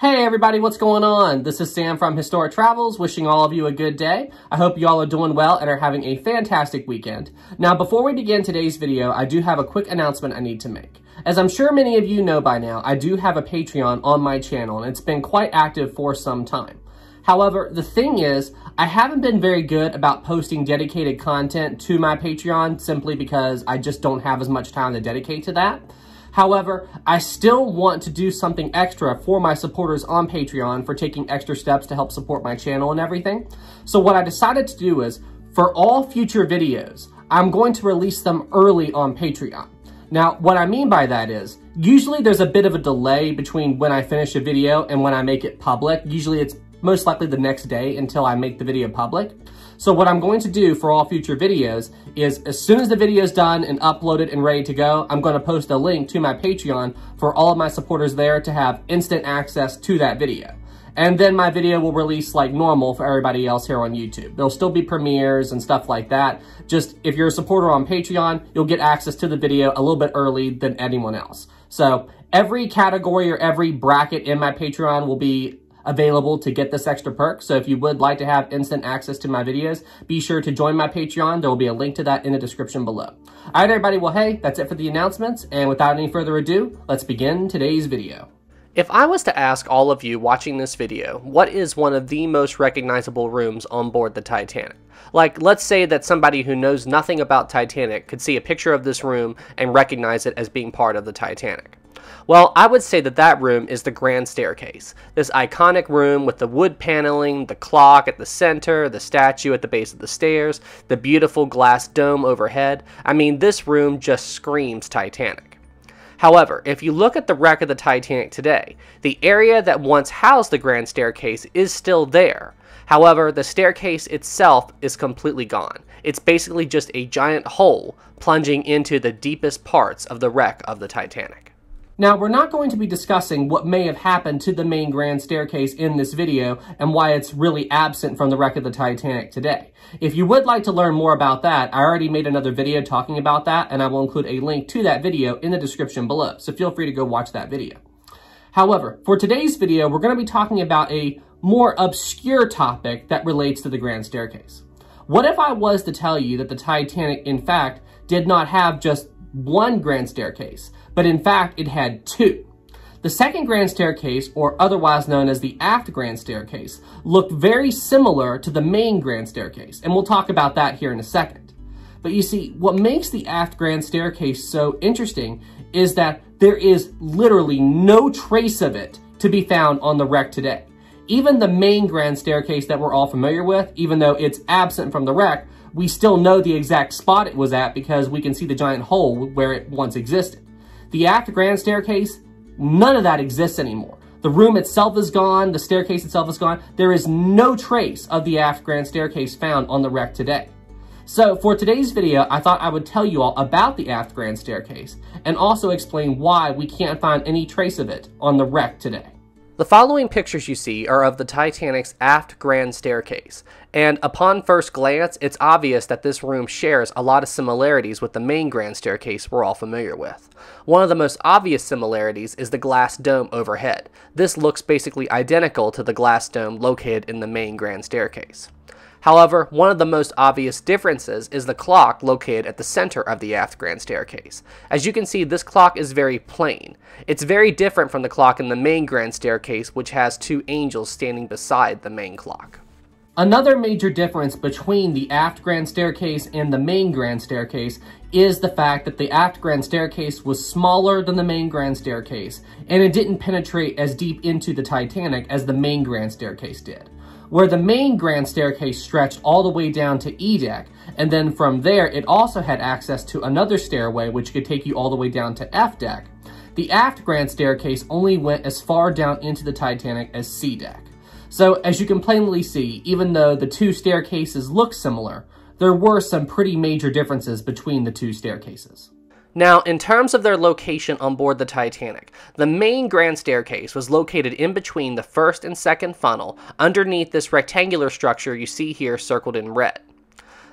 Hey everybody, what's going on? This is Sam from Historic Travels, wishing all of you a good day. I hope you all are doing well and are having a fantastic weekend. Now, before we begin today's video, I do have a quick announcement I need to make. As I'm sure many of you know by now, I do have a Patreon on my channel, and it's been quite active for some time. However, the thing is, I haven't been very good about posting dedicated content to my Patreon simply because I just don't have as much time to dedicate to that. However, I still want to do something extra for my supporters on Patreon for taking extra steps to help support my channel and everything. So what I decided to do is, for all future videos, I'm going to release them early on Patreon. Now, what I mean by that is, usually there's a bit of a delay between when I finish a video and when I make it public. Usually it's most likely the next day until I make the video public. So what I'm going to do for all future videos is as soon as the video is done and uploaded and ready to go, I'm going to post a link to my Patreon for all of my supporters there to have instant access to that video. And then my video will release like normal for everybody else here on YouTube. There'll still be premieres and stuff like that. Just if you're a supporter on Patreon, you'll get access to the video a little bit early than anyone else. So every category or every bracket in my Patreon will be available to get this extra perk. So if you would like to have instant access to my videos, be sure to join my Patreon. There will be a link to that in the description below. All right, everybody. Well, hey, that's it for the announcements. And without any further ado, let's begin today's video. If I was to ask all of you watching this video, what is one of the most recognizable rooms on board the Titanic? Like, let's say that somebody who knows nothing about Titanic could see a picture of this room and recognize it as being part of the Titanic. Well, I would say that that room is the Grand Staircase. This iconic room with the wood paneling, the clock at the center, the statue at the base of the stairs, the beautiful glass dome overhead. I mean, this room just screams Titanic. However, if you look at the wreck of the Titanic today, the area that once housed the Grand Staircase is still there. However, the staircase itself is completely gone. It's basically just a giant hole plunging into the deepest parts of the wreck of the Titanic. Now, we're not going to be discussing what may have happened to the main Grand Staircase in this video and why it's really absent from the wreck of the Titanic today. If you would like to learn more about that, I already made another video talking about that, and I will include a link to that video in the description below, so feel free to go watch that video. However, for today's video, we're going to be talking about a more obscure topic that relates to the Grand Staircase. What if I was to tell you that the Titanic, in fact, did not have just one Grand Staircase, but in fact it had two? The second Grand Staircase, or otherwise known as the aft Grand Staircase, looked very similar to the main Grand Staircase, and we'll talk about that here in a second. But you see, what makes the aft Grand Staircase so interesting is that there is literally no trace of it to be found on the wreck today. Even the main Grand Staircase that we're all familiar with, even though it's absent from the wreck, we still know the exact spot it was at because we can see the giant hole where it once existed. The aft Grand Staircase, none of that exists anymore. The room itself is gone, the staircase itself is gone. There is no trace of the aft Grand Staircase found on the wreck today. So for today's video, I thought I would tell you all about the aft Grand Staircase and also explain why we can't find any trace of it on the wreck today. The following pictures you see are of the Titanic's aft Grand Staircase, and upon first glance, it's obvious that this room shares a lot of similarities with the main Grand Staircase we're all familiar with. One of the most obvious similarities is the glass dome overhead. This looks basically identical to the glass dome located in the main Grand Staircase. However, one of the most obvious differences is the clock located at the center of the aft Grand Staircase. As you can see, this clock is very plain. It's very different from the clock in the main Grand Staircase, which has two angels standing beside the main clock. Another major difference between the aft Grand Staircase and the main Grand Staircase is the fact that the aft Grand Staircase was smaller than the main Grand Staircase, and it didn't penetrate as deep into the Titanic as the main Grand Staircase did. Where the main Grand Staircase stretched all the way down to E deck, and then from there it also had access to another stairway which could take you all the way down to F deck, the aft Grand Staircase only went as far down into the Titanic as C deck. So as you can plainly see, even though the two staircases look similar, there were some pretty major differences between the two staircases. Now, in terms of their location on board the Titanic, the main Grand Staircase was located in between the first and second funnel, underneath this rectangular structure you see here circled in red.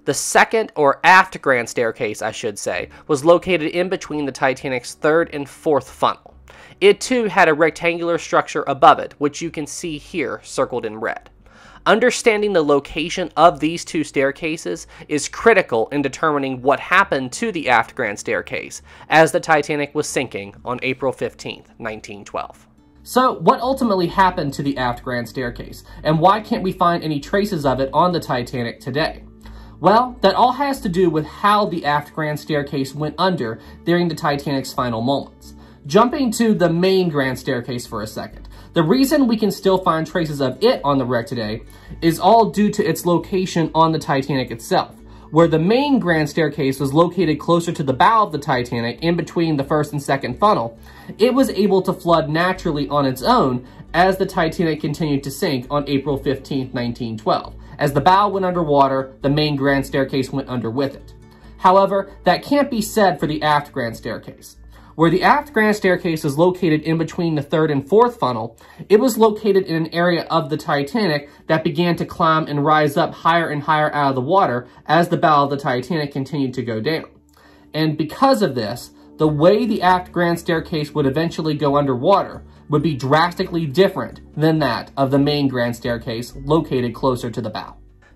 The second, or aft Grand Staircase, I should say, was located in between the Titanic's third and fourth funnel. It too had a rectangular structure above it, which you can see here circled in red. Understanding the location of these two staircases is critical in determining what happened to the aft grand staircase as the Titanic was sinking on April 15, 1912. So, what ultimately happened to the aft grand staircase, and why can't we find any traces of it on the Titanic today? Well, that all has to do with how the aft grand staircase went under during the Titanic's final moments. Jumping to the main grand staircase for a second. The reason we can still find traces of it on the wreck today is all due to its location on the Titanic itself. Where the main grand staircase was located closer to the bow of the Titanic, in between the first and second funnel, it was able to flood naturally on its own as the Titanic continued to sink on April 15, 1912. As the bow went underwater, the main grand staircase went under with it. However, that can't be said for the aft grand staircase. Where the aft grand staircase is located in between the third and fourth funnel, it was located in an area of the Titanic that began to climb and rise up higher and higher out of the water as the bow of the Titanic continued to go down. And because of this, the way the aft grand staircase would eventually go underwater would be drastically different than that of the main grand staircase located closer to the bow.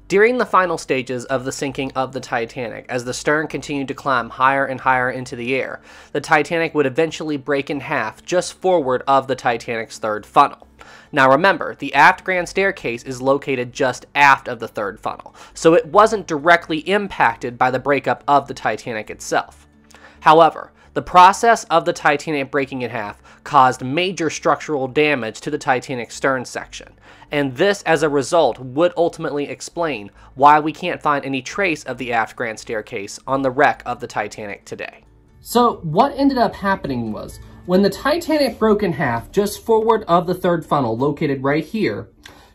During the final stages of the sinking of the Titanic, as the stern continued to climb higher and higher into the air, the Titanic would eventually break in half just forward of the Titanic's third funnel. Now remember, the aft grand staircase is located just aft of the third funnel, so it wasn't directly impacted by the breakup of the Titanic itself. However, the process of the Titanic breaking in half caused major structural damage to the Titanic's stern section, and this as a result would ultimately explain why we can't find any trace of the aft grand staircase on the wreck of the Titanic today. So what ended up happening was, when the Titanic broke in half just forward of the third funnel located right here,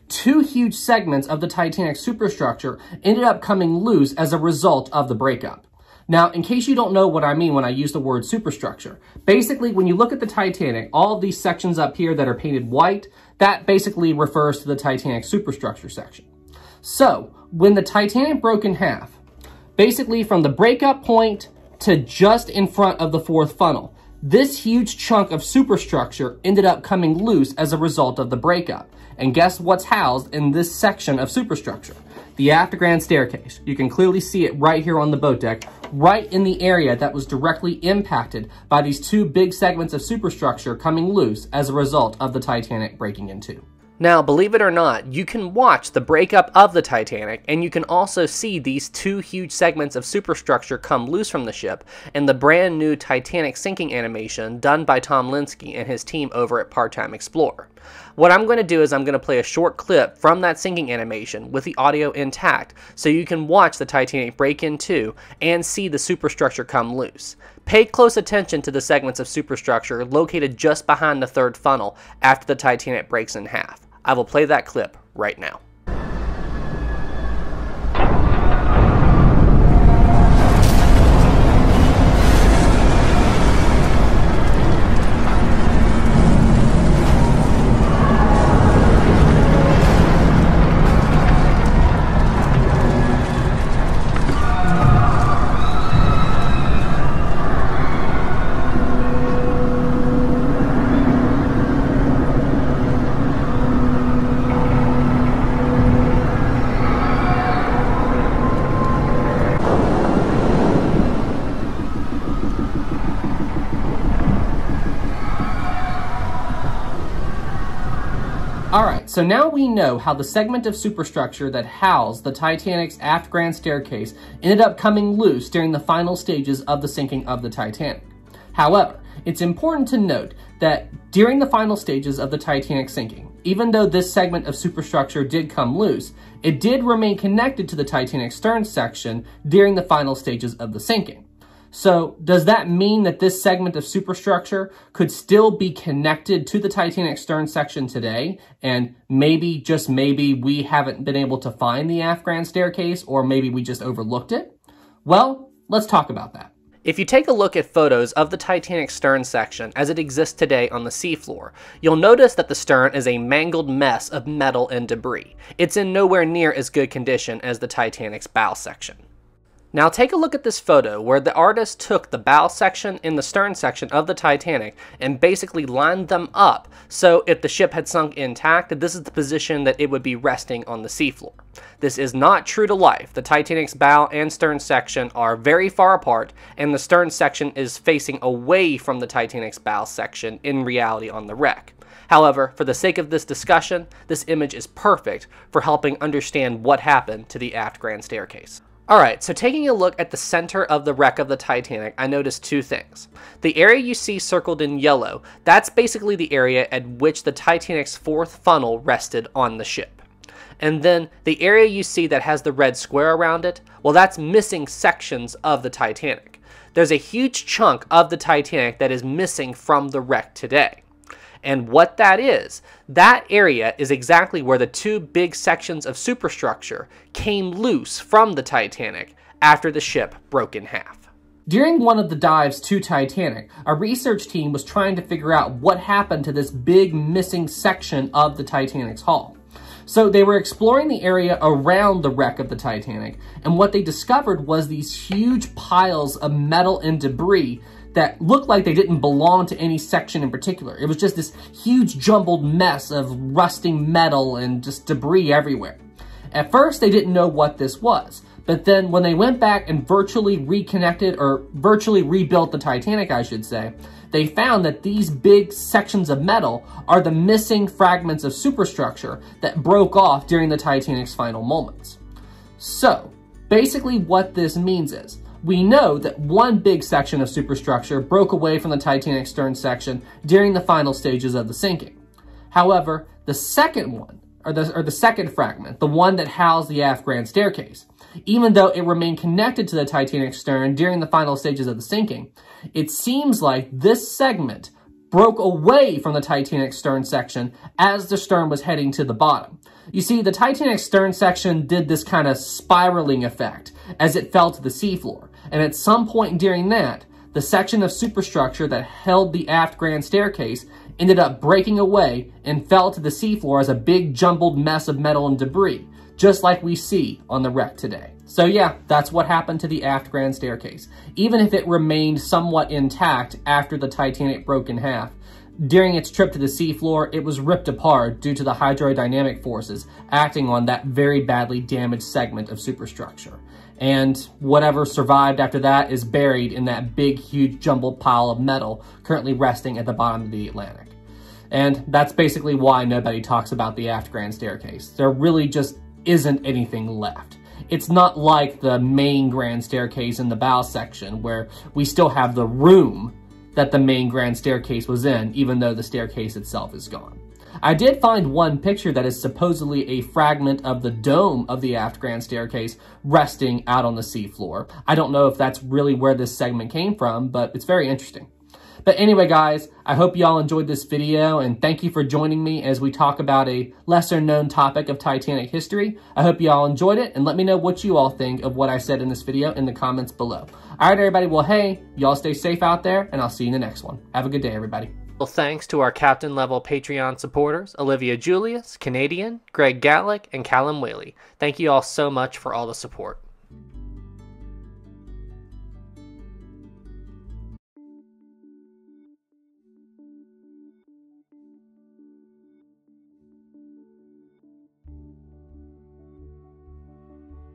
two huge segments of the Titanic superstructure ended up coming loose as a result of the breakup. Now, in case you don't know what I mean when I use the word superstructure, basically when you look at the Titanic, all of these sections up here that are painted white, that basically refers to the Titanic superstructure section. So, when the Titanic broke in half, basically from the breakup point to just in front of the fourth funnel, this huge chunk of superstructure ended up coming loose as a result of the breakup. And guess what's housed in this section of superstructure? The aft grand staircase. You can clearly see it right here on the boat deck, right in the area that was directly impacted by these two big segments of superstructure coming loose as a result of the Titanic breaking in two. Now, believe it or not, you can watch the breakup of the Titanic, and you can also see these two huge segments of superstructure come loose from the ship in the brand new Titanic sinking animation done by Tom Linsky and his team over at Part-Time Explorer. What I'm going to do is I'm going to play a short clip from that sinking animation with the audio intact so you can watch the Titanic break in two and see the superstructure come loose. Pay close attention to the segments of superstructure located just behind the third funnel after the Titanic breaks in half. I will play that clip right now. Alright, so now we know how the segment of superstructure that housed the Titanic's aft grand staircase ended up coming loose during the final stages of the sinking of the Titanic. However, it's important to note that during the final stages of the Titanic sinking, even though this segment of superstructure did come loose, it did remain connected to the Titanic stern section during the final stages of the sinking. So, does that mean that this segment of superstructure could still be connected to the Titanic stern section today, and maybe, just maybe, we haven't been able to find the aft grand staircase, or maybe we just overlooked it? Well, let's talk about that. If you take a look at photos of the Titanic stern section as it exists today on the seafloor, you'll notice that the stern is a mangled mess of metal and debris. It's in nowhere near as good condition as the Titanic's bow section. Now take a look at this photo where the artist took the bow section and the stern section of the Titanic and basically lined them up, so if the ship had sunk intact, this is the position that it would be resting on the seafloor. This is not true to life. The Titanic's bow and stern section are very far apart, and the stern section is facing away from the Titanic's bow section in reality on the wreck. However, for the sake of this discussion, this image is perfect for helping understand what happened to the aft grand staircase. Alright, so taking a look at the center of the wreck of the Titanic, I noticed two things. The area you see circled in yellow, that's basically the area at which the Titanic's fourth funnel rested on the ship. And then the area you see that has the red square around it, well, that's missing sections of the Titanic. There's a huge chunk of the Titanic that is missing from the wreck today. And what that area is exactly where the two big sections of superstructure came loose from the Titanic after the ship broke in half. During one of the dives to Titanic, a research team was trying to figure out what happened to this big missing section of the Titanic's hull. So they were exploring the area around the wreck of the Titanic, and what they discovered was these huge piles of metal and debris that looked like they didn't belong to any section in particular. It was just this huge jumbled mess of rusting metal and just debris everywhere. At first, they didn't know what this was, but then when they went back and virtually reconnected, or virtually rebuilt the Titanic, I should say, they found that these big sections of metal are the missing fragments of superstructure that broke off during the Titanic's final moments. So, basically what this means is, we know that one big section of superstructure broke away from the Titanic's stern section during the final stages of the sinking. However, the second one, or the second fragment, the one that housed the aft grand staircase, even though it remained connected to the Titanic's stern during the final stages of the sinking, it seems like this segment broke away from the Titanic's stern section as the stern was heading to the bottom. You see, the Titanic's stern section did this kind of spiraling effect as it fell to the seafloor, and at some point during that, the section of superstructure that held the aft grand staircase ended up breaking away and fell to the seafloor as a big jumbled mess of metal and debris, just like we see on the wreck today. So yeah, that's what happened to the aft grand staircase. Even if it remained somewhat intact after the Titanic broke in half, during its trip to the seafloor, it was ripped apart due to the hydrodynamic forces acting on that very badly damaged segment of superstructure. And whatever survived after that is buried in that big, huge, jumbled pile of metal currently resting at the bottom of the Atlantic. And that's basically why nobody talks about the aft grand staircase. There really just isn't anything left. It's not like the main grand staircase in the bow section, where we still have the room that the main grand staircase was in, even though the staircase itself is gone. I did find one picture that is supposedly a fragment of the dome of the aft grand staircase resting out on the seafloor. I don't know if that's really where this segment came from, but it's very interesting. But anyway, guys, I hope y'all enjoyed this video, and thank you for joining me as we talk about a lesser-known topic of Titanic history. I hope y'all enjoyed it, and let me know what you all think of what I said in this video in the comments below. All right, everybody, well, hey, y'all stay safe out there, and I'll see you in the next one. Have a good day, everybody. Well, thanks to our captain-level Patreon supporters, Olivia Julius, Canadian, Greg Gatlick, and Callum Whaley. Thank you all so much for all the support.